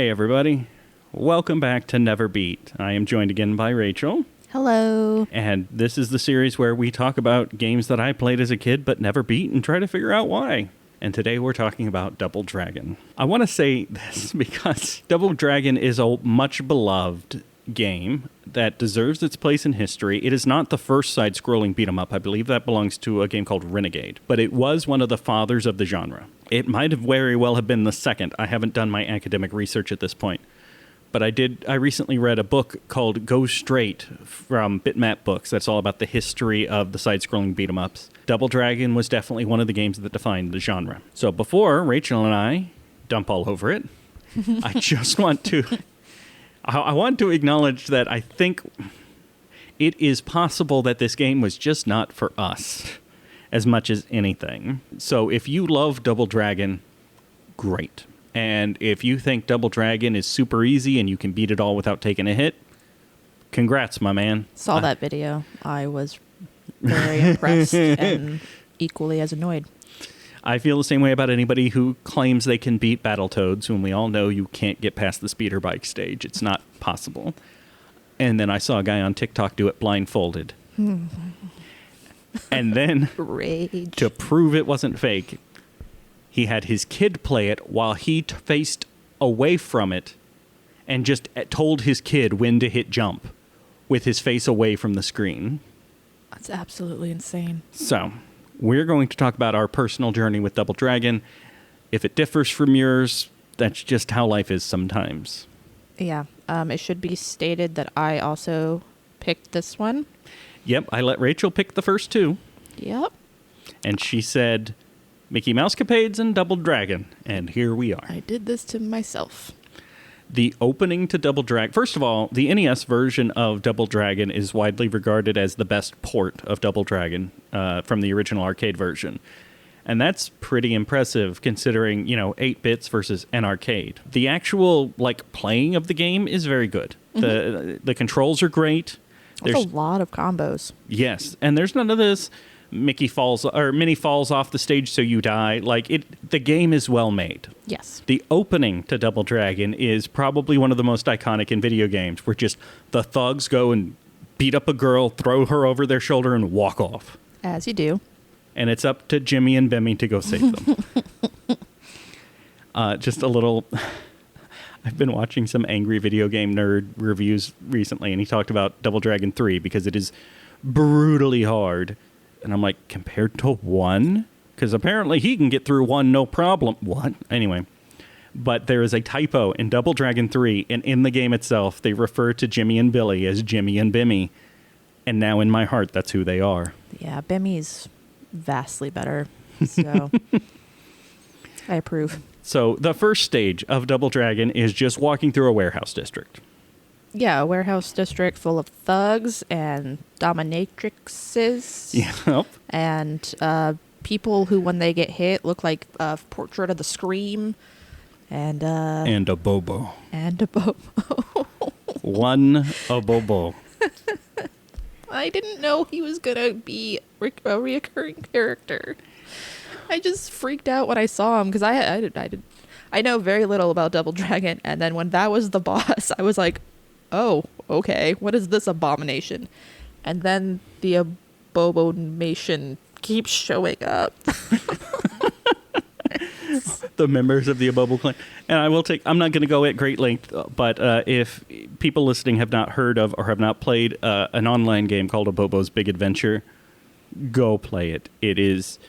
Hey, everybody. Welcome back to Never Beat. I am joined again by Rachel. Hello. And this is the series where we talk about games that I played as a kid but never beat and try to figure out why. And today we're talking about Double Dragon. I want to say this because Double Dragon is a much beloved game that deserves its place in history. It is not the first side-scrolling beat-em-up. I believe that belongs to a game called Renegade. But it was one of the fathers of the genre. It might have very well have been the second. I haven't done my academic research at this point. But I recently read a book called Go Straight from Bitmap Books. That's all about the history of the side-scrolling beat-em-ups. Double Dragon was definitely one of the games that defined the genre. So before Rachel and I dump all over it, I just want to... I want to acknowledge that I think it is possible that this game was just not for us as much as anything. So if you love Double Dragon, great. And if you think Double Dragon is super easy and you can beat it all without taking a hit, congrats, my man. Saw that video. I was very impressed and equally as annoyed. I feel the same way about anybody who claims they can beat Battletoads when we all know you can't get past the speeder bike stage. It's not possible. And then I saw a guy on TikTok do it blindfolded. And then, Rage. to prove it wasn't fake, he had his kid play it while he faced away from it and just told his kid when to hit jump with his face away from the screen. That's absolutely insane. So, we're going to talk about our personal journey with Double Dragon. If it differs from yours, that's just how life is sometimes. Yeah. It should be stated that I also picked this one. Yep, I let Rachel pick the first two. Yep. And she said Mickey Mouse Capades and Double Dragon. And here we are. I did this to myself. The opening to Double Dragon... First of all, the NES version of Double Dragon is widely regarded as the best port of Double Dragon from the original arcade version. And that's pretty impressive considering, 8 bits versus an arcade. The actual, playing of the game is very good. Mm-hmm. The controls are great. There's a lot of combos. Yes, and there's none of this Minnie falls off the stage so you die. The game is well made. Yes. The opening to Double Dragon is probably one of the most iconic in video games, where just the thugs go and beat up a girl, throw her over their shoulder, and walk off. As you do. And it's up to Jimmy and Bimmy to go save them. Just a little... I've been watching some angry video game nerd reviews recently, and he talked about Double Dragon 3 because it is brutally hard. And I'm like, compared to 1? Because apparently he can get through 1 no problem. What? Anyway. But there is a typo in Double Dragon 3, and in the game itself, they refer to Jimmy and Billy as Jimmy and Bimmy. And now in my heart, that's who they are. Yeah, Bimmy's vastly better. So I approve. So the first stage of Double Dragon is just walking through a warehouse district. Yeah, a warehouse district full of thugs and dominatrixes. Yep. And people who, when they get hit, look like a portrait of the Scream. And a Bobo. And a Bobo. One a Bobo. I didn't know he was going to be a reoccurring character. I just freaked out when I saw him because I know very little about Double Dragon, and then when that was the boss, I was like, oh, okay, what is this abomination? And then the abomination keeps showing up. The members of the Abobo clan. And I'm not going to go at great length, but if people listening have not heard of or have not played an online game called Abobo's Big Adventure, go play it. It is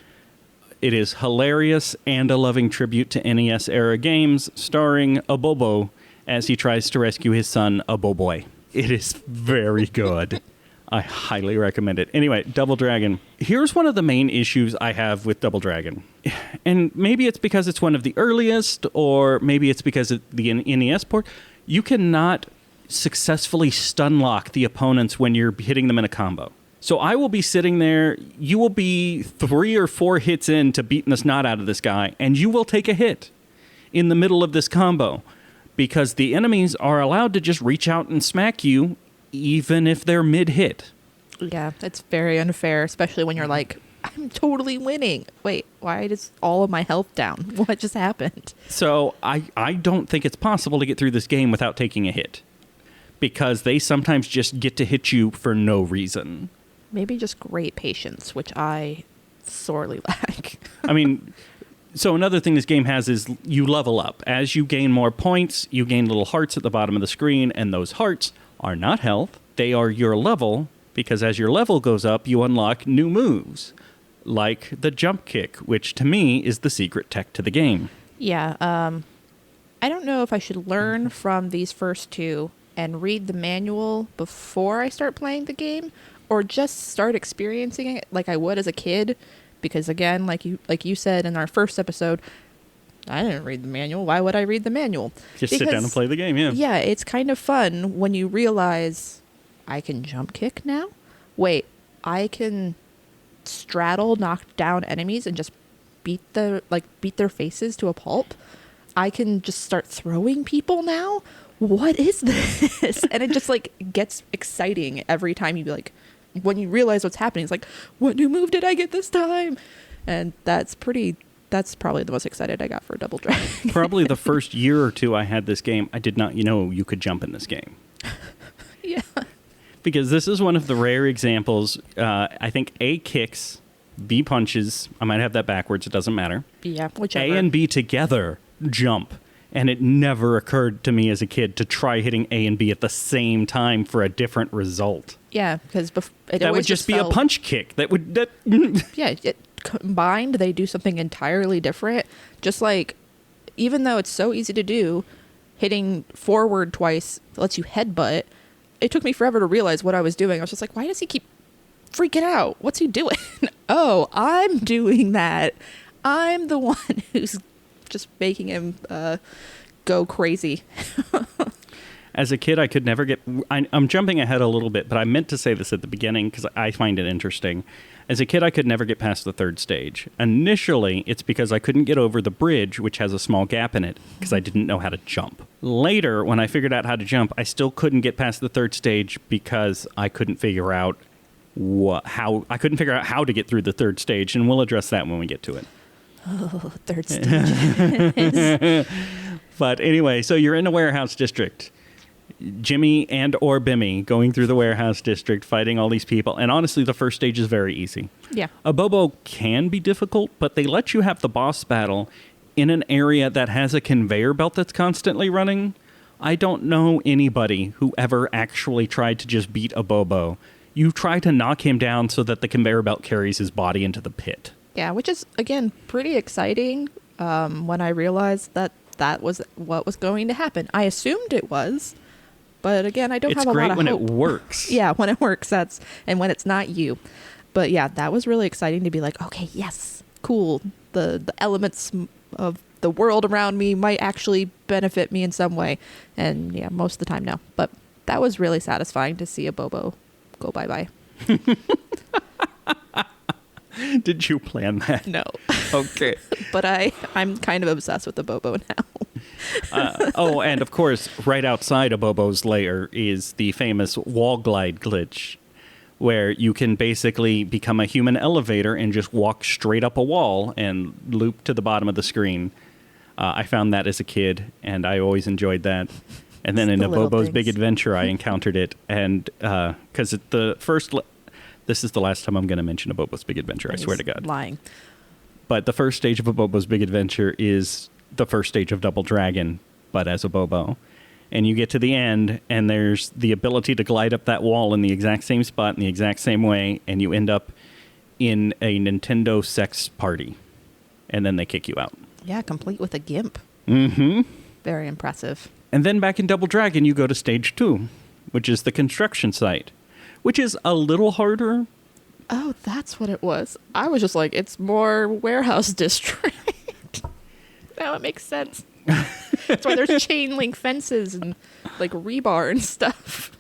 hilarious and a loving tribute to NES-era games starring Abobo as he tries to rescue his son, Aboboy. It is very good. I highly recommend it. Anyway, Double Dragon. Here's one of the main issues I have with Double Dragon. And maybe it's because it's one of the earliest, or maybe it's because of the NES port. You cannot successfully stun lock the opponents when you're hitting them in a combo. So I will be sitting there, you will be 3 or 4 hits in to beating the snot out of this guy, and you will take a hit in the middle of this combo because the enemies are allowed to just reach out and smack you even if they're mid-hit. Yeah, it's very unfair, especially when you're like, I'm I'm totally winning. Wait, why is all of my health down? What just happened? So I don't think it's possible to get through this game without taking a hit, because they sometimes just get to hit you for no reason. Maybe just great patience, which I sorely lack. I mean, so another thing this game has is you level up. As you gain more points, you gain little hearts at the bottom of the screen, and those hearts are not health. They are your level, because as your level goes up, you unlock new moves, like the jump kick, which to me is the secret tech to the game. Yeah, I don't know if I should learn from these first two and read the manual before I start playing the game, or just start experiencing it like I would as a kid. Because again, like you said in our first episode, I didn't read the manual. Why would I read the manual? Just sit down and play the game, yeah. Yeah, it's kind of fun when you realize I can jump kick now. Wait, I can straddle, knock down enemies and just beat their faces to a pulp. I can just start throwing people now. What is this? And it just like gets exciting every time you like, when you realize what's happening. It's like, what new move did I get this time? And that's probably the most excited I got for Double Dragon. Probably the first year or two I had this game, I did not know you could jump in this game. Yeah. Because this is one of the rare examples. I think A kicks, B punches. I might have that backwards. It doesn't matter. Yeah, whichever. A and B together jump. And it never occurred to me as a kid to try hitting A and B at the same time for a different result. Yeah, because that would just be a punch kick. Yeah, combined, they do something entirely different. Just like, even though it's so easy to do, hitting forward twice lets you headbutt. It took me forever to realize what I was doing. I was just like, why does he keep freaking out? What's he doing? Oh, I'm doing that. I'm the one who's just making him go crazy. As a kid, I could never get... I'm jumping ahead a little bit, but I meant to say this at the beginning because I find it interesting. As a kid, I could never get past the third stage. Initially, it's because I couldn't get over the bridge, which has a small gap in it, because I didn't know how to jump. Later, when I figured out how to jump, I still couldn't get past the third stage because I couldn't figure out how to get through the third stage, and we'll address that when we get to it. Oh, third stage. But anyway, so you're in a warehouse district. Jimmy and or Bimmy going through the warehouse district, fighting all these people. And honestly, the first stage is very easy. Yeah. A Bobo can be difficult, but they let you have the boss battle in an area that has a conveyor belt that's constantly running. I don't know anybody who ever actually tried to just beat a Bobo. You try to knock him down so that the conveyor belt carries his body into the pit. Yeah, which is, again, pretty exciting when I realized that was what was going to happen. I assumed it was. But again, I don't have a lot of hope. It's great when it works. Yeah, when it works, and when it's not you. But yeah, that was really exciting to be like, okay, yes, cool. The elements of the world around me might actually benefit me in some way. And yeah, most of the time, no. But that was really satisfying to see a Bobo go bye-bye. Did you plan that? No. Okay. But I'm kind of obsessed with the Bobo now. And of course, right outside of Bobo's lair is the famous wall glide glitch, where you can basically become a human elevator and just walk straight up a wall and loop to the bottom of the screen. I found that as a kid, and I always enjoyed that. And then in a Bobo's Big Adventure, I encountered it, and because this is the last time I'm going to mention a Bobo's Big Adventure, I swear to God. Lying. But the first stage of a Bobo's Big Adventure is the first stage of Double Dragon, but as a Bobo. And you get to the end, and there's the ability to glide up that wall in the exact same spot in the exact same way, and you end up in a Nintendo sex party. And then they kick you out. Yeah, complete with a gimp. Mm-hmm. Very impressive. And then back in Double Dragon, you go to stage 2, which is the construction site, which is a little harder. Oh, that's what it was. I was just like, it's more warehouse district. Now it makes sense. That's why there's chain link fences and like rebar and stuff.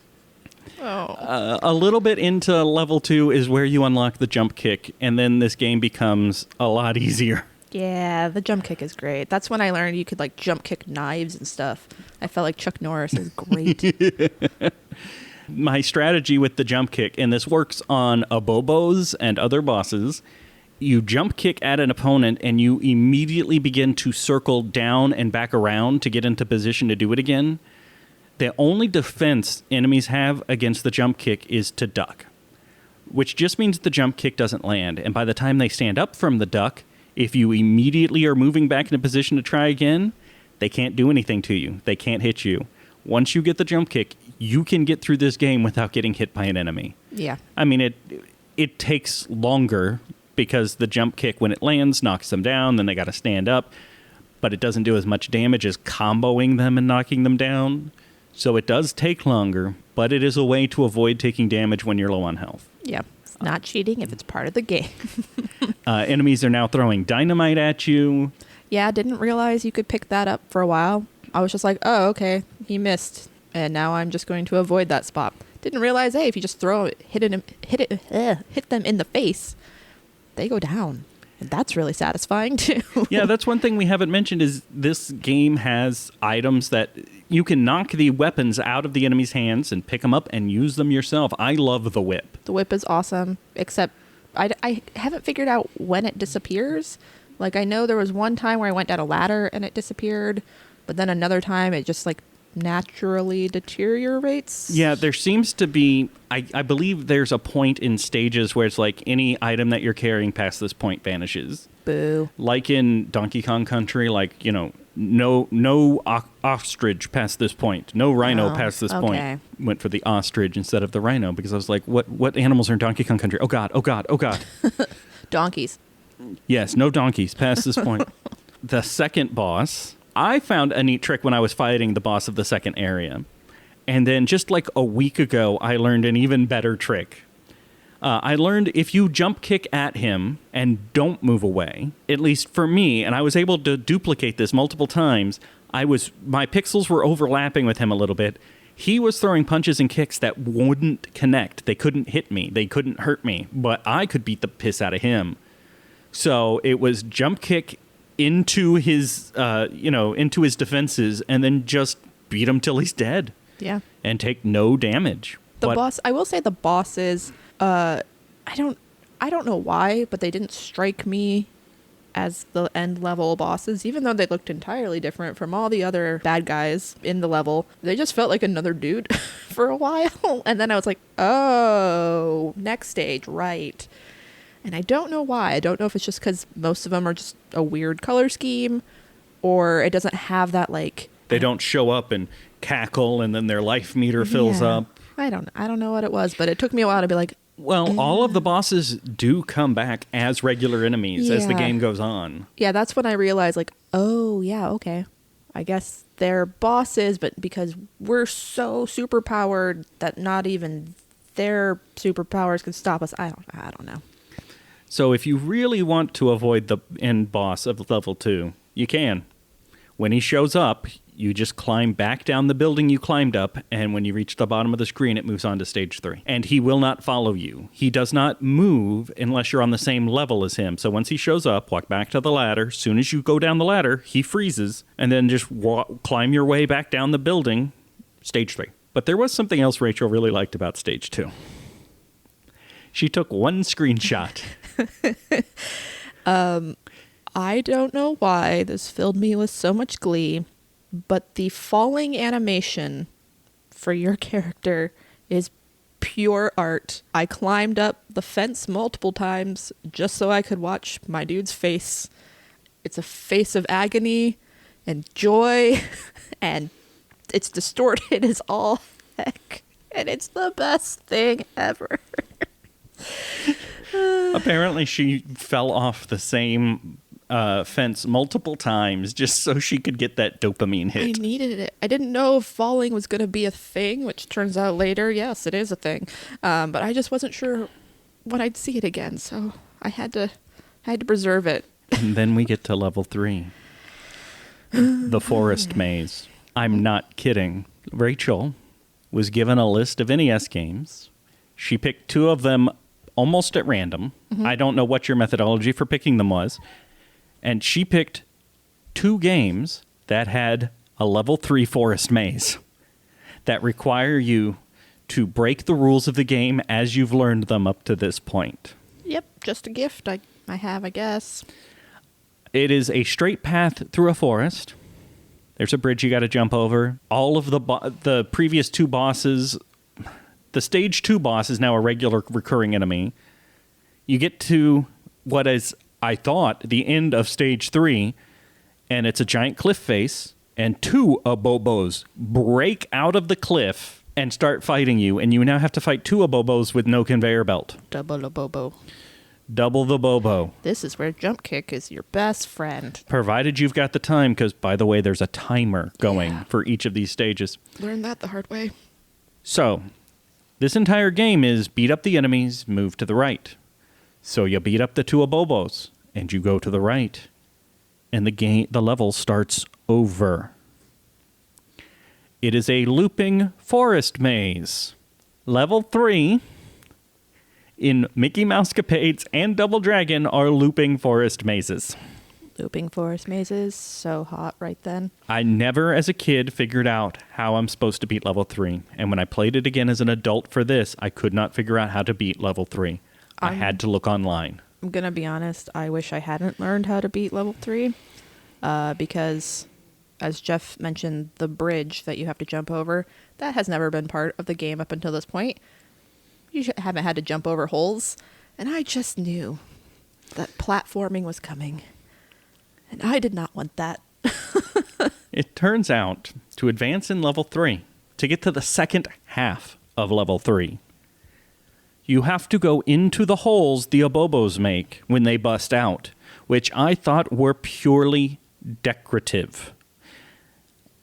Oh. A little bit into level 2 is where you unlock the jump kick, and then this game becomes a lot easier. Yeah, the jump kick is great. That's when I learned you could like jump kick knives and stuff. I felt like Chuck Norris is great. My strategy with the jump kick, and this works on Abobos and other bosses, you jump kick at an opponent and you immediately begin to circle down and back around to get into position to do it again, the only defense enemies have against the jump kick is to duck, which just means the jump kick doesn't land. And by the time they stand up from the duck, if you immediately are moving back into position to try again, they can't do anything to you. They can't hit you. Once you get the jump kick, you can get through this game without getting hit by an enemy. Yeah. I mean, it takes longer because the jump kick, when it lands, knocks them down, then they got to stand up, but it doesn't do as much damage as comboing them and knocking them down. So it does take longer, but it is a way to avoid taking damage when you're low on health. Yeah. It's not cheating if it's part of the game. Enemies are now throwing dynamite at you. Yeah, didn't realize you could pick that up for a while. I was just like, oh, okay, he missed. And now I'm just going to avoid that spot. Didn't realize, hey, if you just hit them in the face, they go down. And that's really satisfying too. Yeah, that's one thing we haven't mentioned is this game has items that you can knock the weapons out of the enemy's hands and pick them up and use them yourself. I love the whip. The whip is awesome, except I haven't figured out when it disappears. Like, I know there was one time where I went down a ladder and it disappeared, but then another time it just, like, naturally deteriorates. Yeah, there seems to be, I believe there's a point in stages where it's like any item that you're carrying past this point vanishes. Boo. Like in Donkey Kong Country, like, you know, no ostrich past this point. No rhino past this point. Went for the ostrich instead of the rhino because I was like, what animals are in Donkey Kong Country? Oh, God, oh, God, oh, God. Donkeys. Yes, no donkeys past this point. The second boss, I found a neat trick when I was fighting the boss of the second area. And then just like a week ago, I learned an even better trick. I learned if you jump kick at him and don't move away, at least for me, and I was able to duplicate this multiple times, my pixels were overlapping with him a little bit. He was throwing punches and kicks that wouldn't connect. They couldn't hit me. They couldn't hurt me. But I could beat the piss out of him. So it was jump kick into his, into his defenses, and then just beat him till he's dead. Yeah. And take no damage. Boss, I will say the bosses, I don't know why, but they didn't strike me as the end level bosses, even though they looked entirely different from all the other bad guys in the level. They just felt like another dude for a while. And then I was like, oh, next stage, right. And I don't know why. I don't know if it's just because most of them are just a weird color scheme, or it doesn't have that, like... They don't show up and cackle, and then their life meter fills up. I don't know what it was, but it took me a while to be like... Well, all of the bosses do come back as regular enemies as the game goes on. Yeah, that's when I realized, like, oh, yeah, okay. I guess they're bosses, but because we're so superpowered that not even their superpowers can stop us. I don't know. So if you really want to avoid the end boss of level 2, you can. When he shows up, you just climb back down the building you climbed up, and when you reach the bottom of the screen, it moves on to stage 3. And he will not follow you. He does not move unless you're on the same level as him. So once he shows up, walk back to the ladder. As soon as you go down the ladder, he freezes, and then just climb your way back down the building, stage 3. But there was something else Rachel really liked about stage 2. She took one screenshot. I don't know why this filled me with so much glee, but the falling animation for your character is pure art. I climbed up the fence multiple times just so I could watch my dude's face. It's a face of agony and joy, and it's distorted as all heck, and it's the best thing ever. Apparently she fell off the same fence multiple times just so she could get that dopamine hit. I needed it. I didn't know if falling was going to be a thing, which turns out later, yes, it is a thing. But I just wasn't sure when I'd see it again, so I had to preserve it. And then we get to level 3. The forest maze. I'm not kidding. Rachel was given a list of NES games. She picked 2 of them almost at random. Mm-hmm. I don't know what your methodology for picking them was. And she picked 2 games that had a level 3 forest maze that require you to break the rules of the game as you've learned them up to this point. Yep, just a gift. I I have, I guess. It is a straight path through a forest. There's a bridge you got to jump over. All of the previous two bosses, the stage 2 boss is now a regular recurring enemy. You get to what is, I thought, the end of stage 3, and it's a giant cliff face, and 2 Abobos break out of the cliff and start fighting you, and you now have to fight 2 Abobos with no conveyor belt. Double a bobo. Double the Bobo. This is where jump kick is your best friend. Provided you've got the time, because, by the way, there's a timer going for each of these stages. Learned that the hard way. So, this entire game is beat up the enemies, move to the right. So you beat up the 2 Abobos, and you go to the right. And the level starts over. It is a looping forest maze. Level 3 in Mickey Mouse Capades and Double Dragon are looping forest mazes. Looping forest mazes, so hot right then. I never, as a kid, figured out how I'm supposed to beat level 3. And when I played it again as an adult for this, I could not figure out how to beat level 3. I had to look online. I'm going to be honest, I wish I hadn't learned how to beat level 3. Because, as Jeff mentioned, the bridge that you have to jump over, that has never been part of the game up until this point. You haven't had to jump over holes. And I just knew that platforming was coming. And I did not want that. It turns out, to advance in level 3, to get to the second half of level 3, you have to go into the holes the Abobos make when they bust out, which I thought were purely decorative.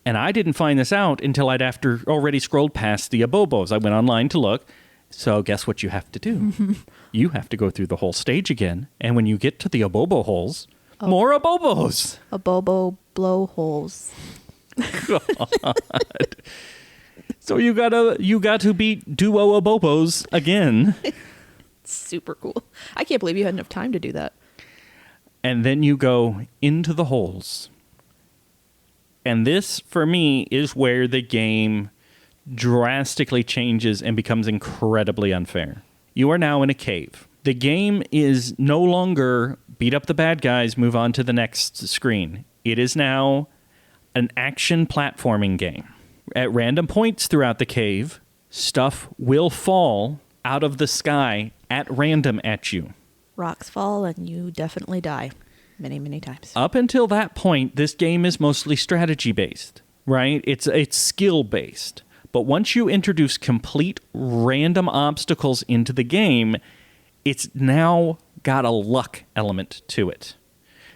And I didn't find this out until I'd already scrolled past the Abobos. I went online to look. So guess what you have to do? You have to go through the whole stage again. And when you get to the Abobo holes, more Abobos. Abobo blowholes. God. So you got to beat duo Abobos again. Super cool. I can't believe you had enough time to do that. And then you go into the holes. And this, for me, is where the game drastically changes and becomes incredibly unfair. You are now in a cave. The game is no longer beat up the bad guys, move on to the next screen. It is now an action platforming game. At random points throughout the cave, stuff will fall out of the sky at random at you. Rocks fall and you definitely die many, many times. Up until that point, this game is mostly strategy-based, right? It's skill-based. But once you introduce complete random obstacles into the game, it's now got a luck element to it.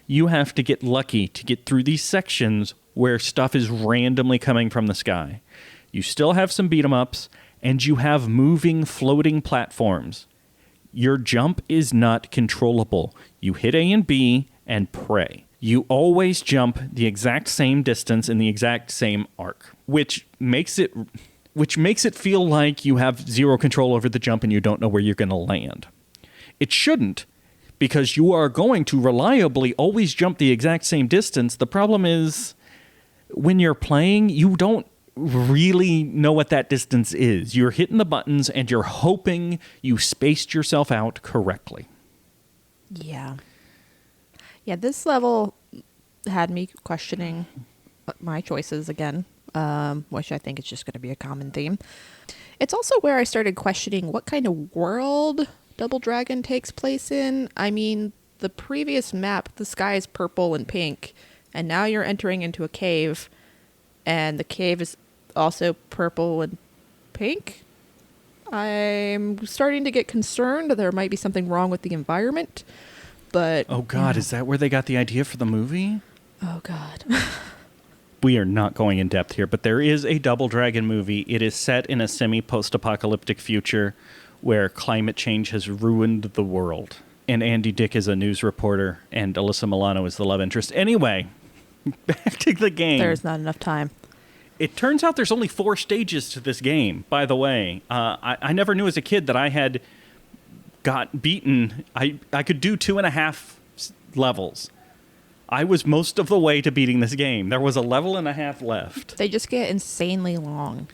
You have to get lucky to get through these sections where stuff is randomly coming from the sky. You still have some beat-em-ups, and you have moving, floating platforms. Your jump is not controllable. You hit A and B and pray. You always jump the exact same distance in the exact same arc, which makes it feel like you have zero control over the jump and you don't know where you're going to land. It shouldn't, because you are going to reliably always jump the exact same distance. The problem is, when you're playing, you don't really know what that distance is. You're hitting the buttons and you're hoping you spaced yourself out correctly. Yeah. Yeah, this level had me questioning my choices again, which I think is just going to be a common theme. It's also where I started questioning what kind of world Double Dragon takes place in. I mean, the previous map, the sky is purple and pink, and now you're entering into a cave, and the cave is also purple and pink. I'm starting to get concerned. There might be something wrong with the environment, but... Oh, God, is that where they got the idea for the movie? Oh, God. We are not going in depth here, but there is a Double Dragon movie. It is set in a semi-post-apocalyptic future where climate change has ruined the world. And Andy Dick is a news reporter, and Alyssa Milano is the love interest. Anyway, back to the game. There's not enough time. It turns out there's only 4 stages to this game, by the way. I never knew as a kid that I had got beaten. I could do 2.5 levels. I was most of the way to beating this game. There was a level and a half left. They just get insanely long.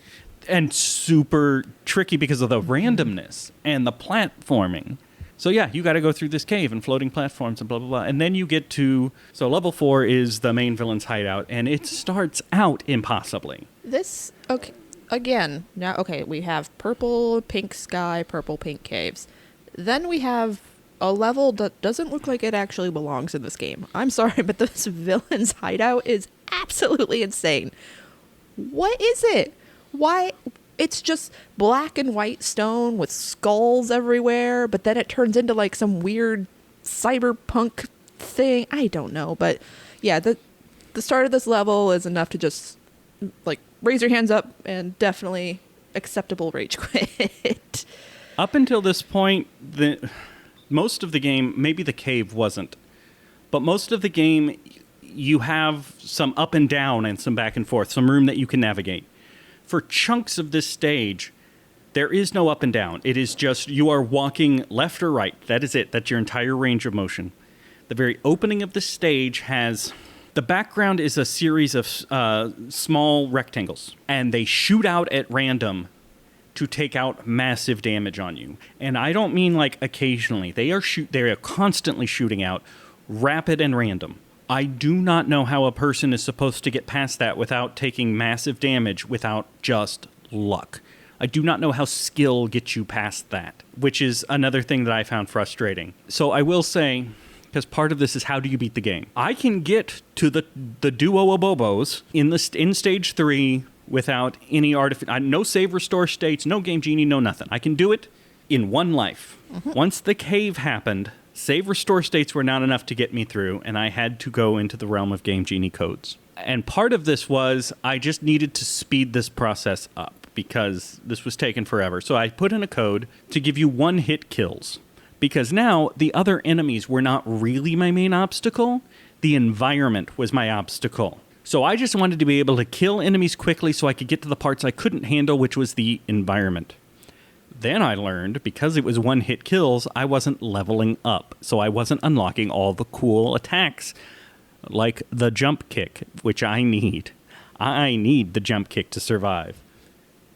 And super tricky because of the randomness and the platforming. So yeah, you got to go through this cave and floating platforms and blah, blah, blah. And then you get to... So level 4 is the main villain's hideout, and it starts out impossibly. This, okay, again, now, okay, we have purple, pink sky, purple, pink caves. Then we have a level that doesn't look like it actually belongs in this game. I'm sorry, but this villain's hideout is absolutely insane. What is it? Why? It's just black and white stone with skulls everywhere, but then it turns into like some weird cyberpunk thing. I don't know, but yeah, the start of this level is enough to just like raise your hands up and definitely acceptable rage quit. Up until this point, most of the game, maybe the cave wasn't, but most of the game, you have some up and down and some back and forth, some room that you can navigate. For chunks of this stage, there is no up and down. It is just you are walking left or right. That is it. That's your entire range of motion. The very opening of the stage has... The background is a series of small rectangles, and they shoot out at random to take out massive damage on you. And I don't mean like occasionally. They are constantly shooting out, rapid and random. I do not know how a person is supposed to get past that without taking massive damage without just luck. I do not know how skill gets you past that, which is another thing that I found frustrating. So I will say, because part of this is how do you beat the game. I can get to the duo of Bobos in stage 3 without any no save restore states, no game genie, no nothing. I can do it in one life. Mm-hmm. Once the cave happened, save restore states were not enough to get me through, and I had to go into the realm of game genie codes. And part of this was I just needed to speed this process up because this was taking forever. So I put in a code to give you one-hit kills. Because now the other enemies were not really my main obstacle. The environment was my obstacle. So I just wanted to be able to kill enemies quickly so I could get to the parts I couldn't handle, which was the environment. Then I learned, because it was one-hit kills, I wasn't leveling up. So I wasn't unlocking all the cool attacks, like the jump kick, which I need. I need the jump kick to survive.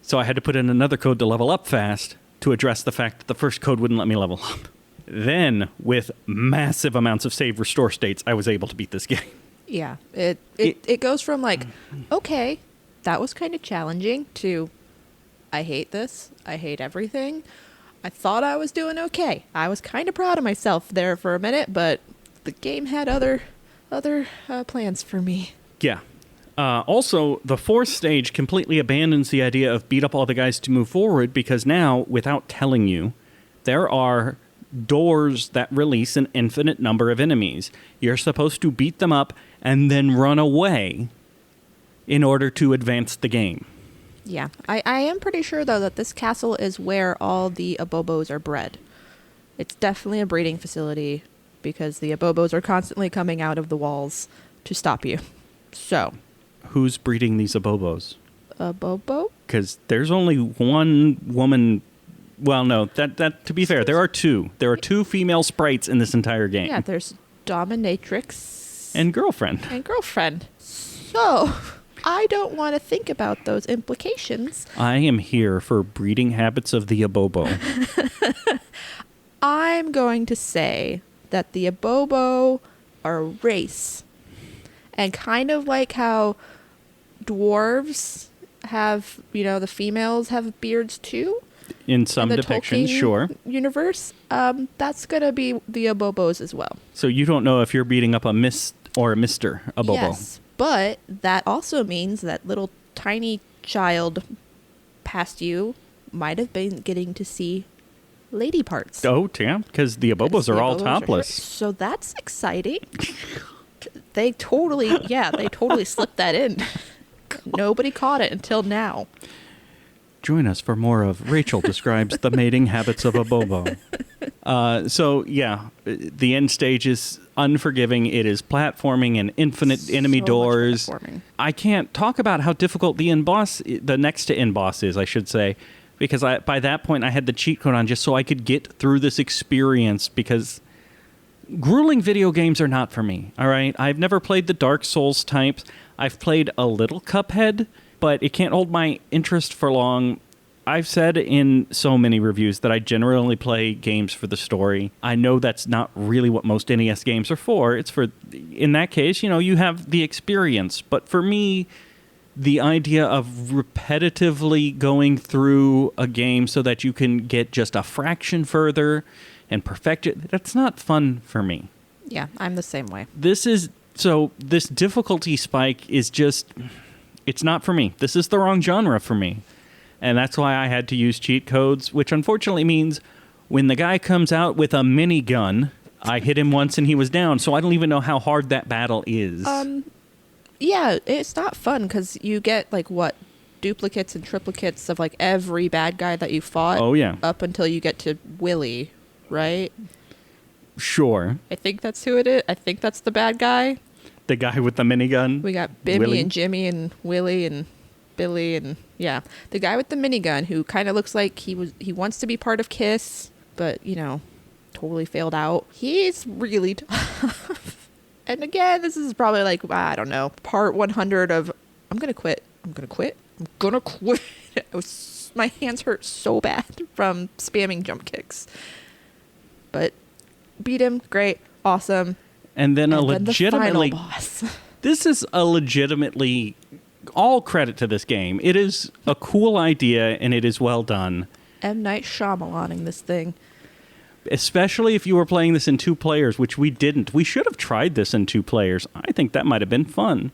So I had to put in another code to level up fast to address the fact that the first code wouldn't let me level up. Then, with massive amounts of save restore states, I was able to beat this game. Yeah, it goes from like, okay, that was kind of challenging, to I hate this, I hate everything. I thought I was doing okay. I was kind of proud of myself there for a minute, but the game had other plans for me. Yeah. Also, the fourth stage completely abandons the idea of beat up all the guys to move forward, because now, without telling you, there are doors that release an infinite number of enemies. You're supposed to beat them up and then run away in order to advance the game. Yeah. I am pretty sure, though, that this castle is where all the Abobos are bred. It's definitely a breeding facility, because the Abobos are constantly coming out of the walls to stop you. So... Who's breeding these Abobos? Abobo? Because there's only one woman... Well, no, that to be fair, there are two. There are two female sprites in this entire game. Yeah, there's Dominatrix... And Girlfriend. So, I don't want to think about those implications. I am here for breeding habits of the Abobo. I'm going to say that the Abobo are a race. And kind of like how dwarves have, the females have beards too. In some depictions, Tolkien sure. Universe, that's going to be the Abobos as well. So you don't know if you're beating up a Miss or a Mr. Abobo. Yes, but that also means that little tiny child past you might have been getting to see lady parts. Oh, yeah, because the Abobos are all topless. So that's exciting. They totally slipped that in. Nobody caught it until now. Join us for more of Rachel Describes the Mating Habits of a Bobo. So, yeah, the end stage is unforgiving. It is platforming and infinite enemy doors. I can't talk about how difficult the next to end boss is, I should say, because by that point I had the cheat code on just so I could get through this experience, because grueling video games are not for me, all right? I've never played the Dark Souls types. I've played a little Cuphead, but it can't hold my interest for long. I've said in so many reviews that I generally play games for the story. I know that's not really what most NES games are for. It's for, in that case, you have the experience. But for me, the idea of repetitively going through a game so that you can get just a fraction further and perfect it, that's not fun for me. Yeah, I'm the same way. This difficulty spike is just, it's not for me. This is the wrong genre for me. And that's why I had to use cheat codes, which unfortunately means when the guy comes out with a minigun, I hit him once and he was down. So I don't even know how hard that battle is. Yeah, it's not fun because you get duplicates and triplicates of every bad guy that you fought. Oh, yeah. Up until you get to Willie, right? Sure. I think that's who it is. I think that's the bad guy. The guy with the minigun? We got Bimmy and Jimmy and Willie and Billy and the guy with the minigun who kind of looks like he wants to be part of KISS, but totally failed out. He's really tough. And again, this is probably I don't know, part 100 of I'm gonna quit. My hands hurt so bad from spamming jump kicks, but beat him, great, awesome. And then the final boss. This is a legitimately, all credit to this game. It is a cool idea, and it is well done. M. Night Shyamalaning this thing. Especially if you were playing this in 2 players, which we didn't. We should have tried this in 2 players. I think that might have been fun.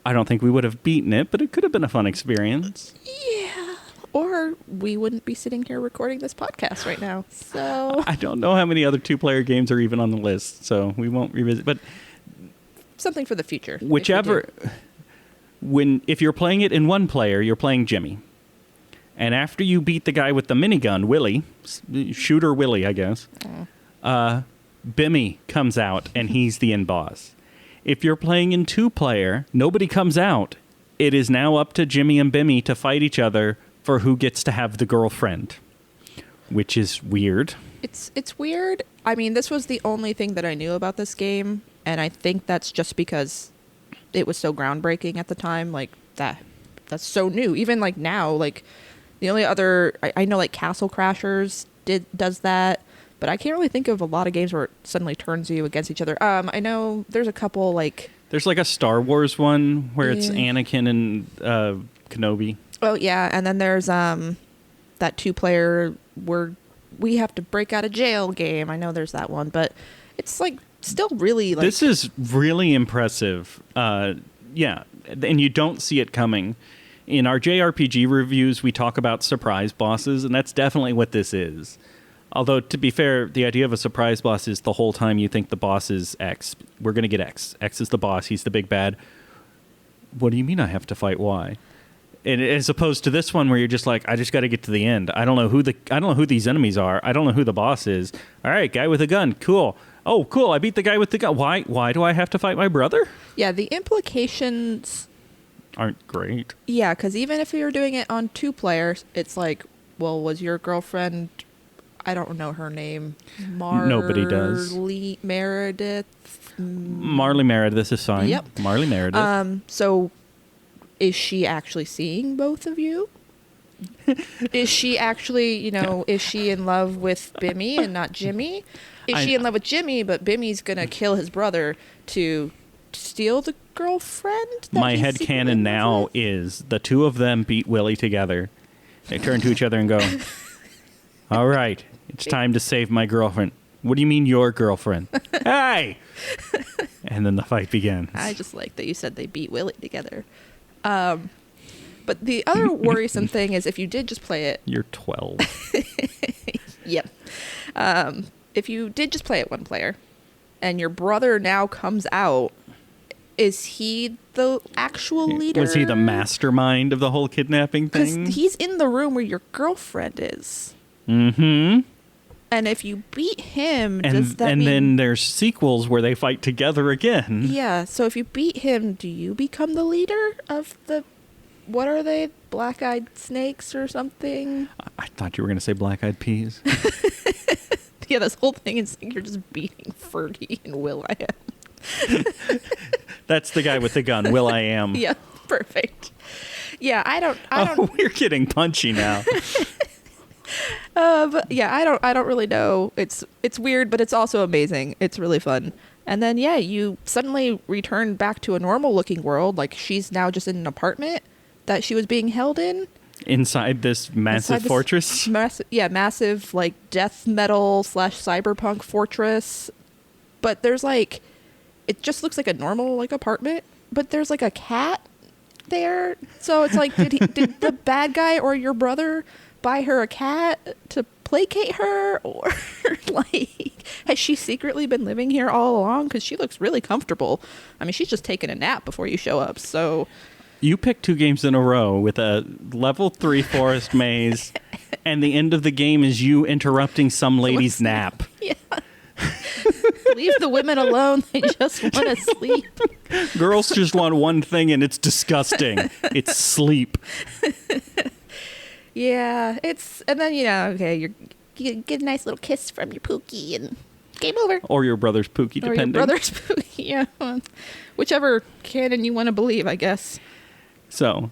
I don't think we would have beaten it, but it could have been a fun experience. Yeah. Or we wouldn't be sitting here recording this podcast right now. So I don't know how many other 2-player games are even on the list, so we won't revisit. But something for the future. Whichever, if you're playing it in 1 player, you're playing Jimmy. And after you beat the guy with the minigun, Willie, Shooter Willie, I guess, Bimmy comes out, and he's the end boss. If you're playing in 2-player, nobody comes out. It is now up to Jimmy and Bimmy to fight each other for who gets to have the girlfriend, which is weird. It's weird. I mean, this was the only thing that I knew about this game, and I think that's just because it was so groundbreaking at the time. That's so new. Even now, the only other I know Castle Crashers does that. But I can't really think of a lot of games where it suddenly turns you against each other. I know there's a couple There's a Star Wars one where it's Anakin and Kenobi. Oh, yeah. And then there's that 2-player where we have to break out of jail game. I know there's that one. But it's still really This is really impressive. Yeah. And you don't see it coming. In our JRPG reviews, we talk about surprise bosses, and that's definitely what this is. Although, to be fair, the idea of a surprise boss is the whole time you think the boss is X. We're going to get X. X is the boss. He's the big bad. What do you mean I have to fight Y? And as opposed to this one where you're just I just got to get to the end. I don't know who these enemies are. I don't know who the boss is. All right, guy with a gun. Cool. Oh, cool. I beat the guy with the gun. Why do I have to fight my brother? Yeah, the implications aren't great. Yeah, because even if you're doing it on 2 players, it's well, was your girlfriend... I don't know her name. Nobody does. Meredith. Marley Meredith is fine. Yep. Marley Meredith. So, is she actually seeing both of you? Is she actually, is she in love with Bimmy and not Jimmy? Is she in love with Jimmy, but Bimmy's gonna kill his brother to steal the girlfriend? My headcanon now is the 2 of them beat Willie together. They turn to each other and go, all right, it's time to save my girlfriend. What do you mean your girlfriend? Hey! And then the fight begins. I just like that you said they beat Willie together. But the other worrisome thing is if you did just play it... You're 12. Yep. If you did just play it 1 player, and your brother now comes out, is he the actual leader? Was he the mastermind of the whole kidnapping thing? Because he's in the room where your girlfriend is. Mm-hmm. And if you beat him, does that mean... And then there's sequels where they fight together again. Yeah, so if you beat him, do you become the leader of the... What are they? Black-eyed snakes or something? I thought you were going to say black-eyed peas. Yeah, this whole thing is you're just beating Fergie and Will.i.am. That's the guy with the gun, Will.i.am. Yeah, perfect. Yeah, I don't. We're getting punchy now. But yeah, I don't really know. It's weird, but it's also amazing. It's really fun. And then yeah, you suddenly return back to a normal looking world. Like she's now just in an apartment that she was being held in. Inside this massive fortress? Massive like death metal / cyberpunk fortress. But there's like, it just looks like a normal like apartment, but there's like a cat there. So it's like, did the bad guy or your brother buy her a cat to placate her, or like has she secretly been living here all along? Because she looks really comfortable. I mean, she's just taking a nap before you show up. So you picked 2 games in a row with a level 3 forest maze, and the end of the game is you interrupting some lady's nap. Yeah. Leave the women alone. They just want to sleep. Girls just want one thing, and it's disgusting. It's sleep. Yeah, and then, okay, you get a nice little kiss from your Pookie, and game over. Or your brother's Pookie, depending. Or your brother's Pookie, yeah. Whichever canon you want to believe, I guess. So,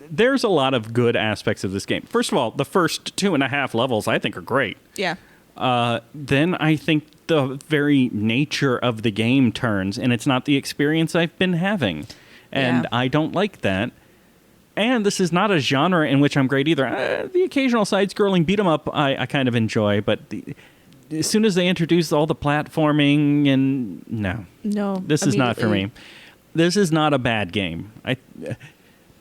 there's a lot of good aspects of this game. First of all, the first 2.5 levels I think are great. Yeah. Then I think the very nature of the game turns, and it's not the experience I've been having. And I don't like that. And this is not a genre in which I'm great either. The occasional side-scrolling beat-em-up I kind of enjoy, but as soon as they introduce all the platforming and... No, this is not for me. This is not a bad game.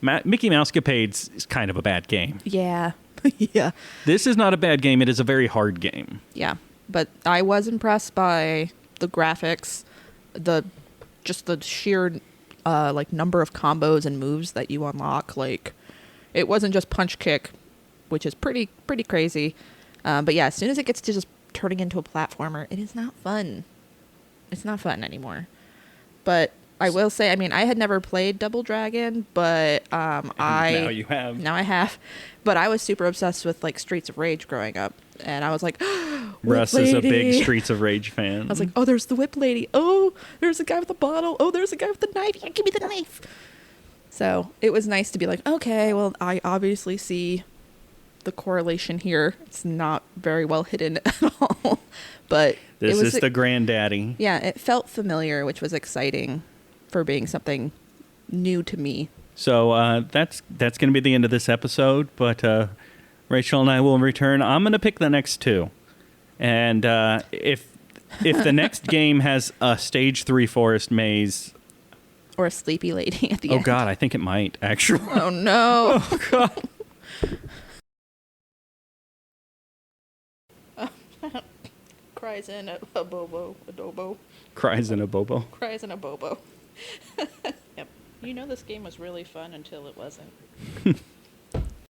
Mickey Mouse Capades is kind of a bad game. Yeah. Yeah. This is not a bad game. It is a very hard game. Yeah. But I was impressed by the graphics, just the sheer number of combos and moves that you unlock. Like, it wasn't just punch kick, which is pretty crazy. But yeah, as soon as it gets to just turning into a platformer, it is not fun. It's not fun anymore. But I will say, I mean, I had never played Double Dragon, but now you have. Now I have. But I was super obsessed with like Streets of Rage growing up, and I was like, Russ is a big Streets of Rage fan. I was like, oh, there's the whip lady. Oh, there's a guy with a bottle. Oh, there's a guy with the knife. Yeah, give me the knife. So it was nice to be like, okay, well, I obviously see the correlation here. It's not very well hidden at all. But this is the granddaddy. Yeah, it felt familiar, which was exciting for being something new to me. So that's going to be the end of this episode, but Rachel and I will return. I'm going to pick the next 2. And if the next game has a stage 3 forest maze... Or a sleepy lady at the end. Oh, God, I think it might, actually. Oh, no. Oh, God. Cries in a bobo, a dobo. Cries in a bobo. Cries in a bobo. Yep. You know this game was really fun until it wasn't.